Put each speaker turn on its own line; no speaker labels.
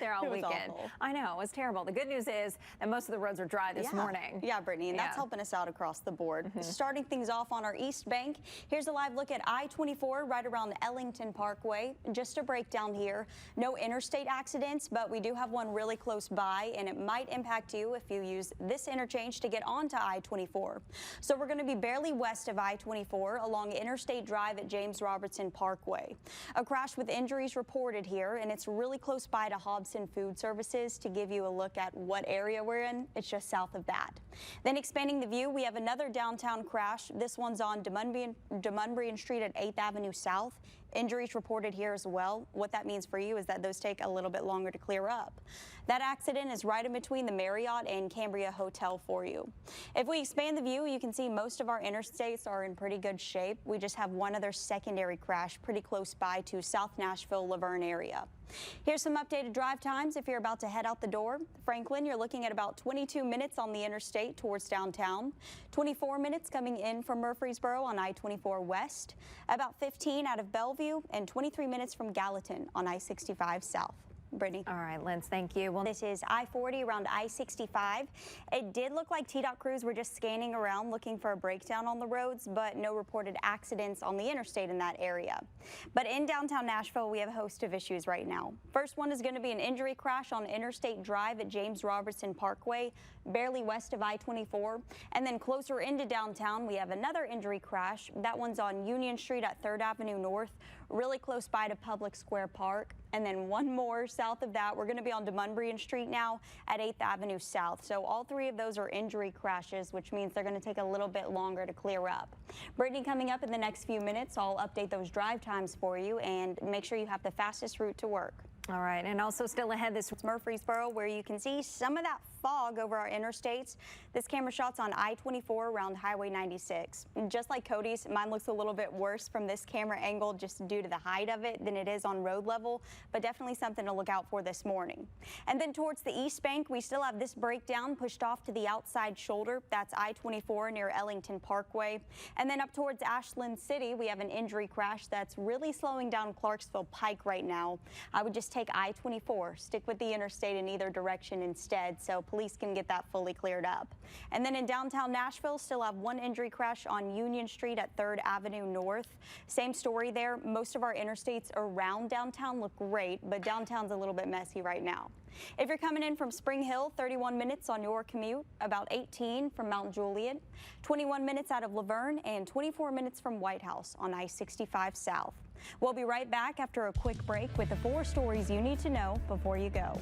there all weekend.
Awful.
I know, it was terrible. The good news is that most of the roads are dry this morning.
Yeah, Brittany, and that's helping us out across the board. Starting things off on our east bank, here's a live look at I-24 right around Ellington Parkway. Just a breakdown here. No interstate accidents, but we do have one really close by, and it might impact you if you use this interchange to get onto I-24. So we're going to be barely west of I-24 along Interstate Drive at James Robertson Parkway. A crash with injuries reported here, and it's really close by to Hobson Food Services. To give you a look at what area we're in, it's just south of that. Then expanding the view, we have another downtown crash. This one's on Demumbrian Street at 8th Avenue South. Injuries reported here as well. What that means for you is that those take a little bit longer to clear up. That accident is right in between the Marriott and Cambria Hotel for you. If we expand the view, you can see most of our interstates are in pretty good shape. We just have one other secondary crash pretty close by to South Nashville, Laverne area. Here's some updated drive times if you're about to head out the door. Franklin, you're looking at about 22 minutes on the interstate towards downtown, 24 minutes coming in from Murfreesboro on I-24 West, about 15 out of Bellevue, and 23 minutes from Gallatin on I-65 South. Brittany.
All right, Linz, thank you.
Well, this is I-40 around I-65. It did look like TDOT crews were just scanning around looking for a breakdown on the roads, but no reported accidents on the interstate in that area. But in downtown Nashville, we have a host of issues right now. First one is going to be an injury crash on Interstate Drive at James Robertson Parkway, barely west of I-24. And then closer into downtown, we have another injury crash. That one's on Union Street at 3rd Avenue North, really close by to Public Square Park. And then one more south of that, we're going to be on Demumbrian Street now at 8th Avenue South. So all three of those are injury crashes, which means they're going to take a little bit longer to clear up. Brittany, coming up in the next few minutes, I'll update those drive times for you and make sure you have the fastest route to work.
All right, and also still ahead this
Murfreesboro, where you can see some of that fog over our interstates. This camera shot's on I-24 around Highway 96. And just like Cody's, mine looks a little bit worse from this camera angle just due to the height of it than it is on road level, but definitely something to look out for this morning. And then towards the east bank, we still have this breakdown pushed off to the outside shoulder. That's I-24 near Ellington Parkway. And then up towards Ashland City, we have an injury crash that's really slowing down Clarksville Pike right now. I would just take I-24, stick with the interstate in either direction instead, so police can get that fully cleared up. And then in downtown Nashville, still have one injury crash on Union Street at 3rd Avenue North. Same story there. Most of our interstates around downtown look great, but downtown's a little bit messy right now. If you're coming in from Spring Hill, 31 minutes on your commute, about 18 from Mount Juliet, 21 minutes out of Laverne, and 24 minutes from White House on I-65 South. We'll be right back after a quick break with the 4 stories you need to know before you go.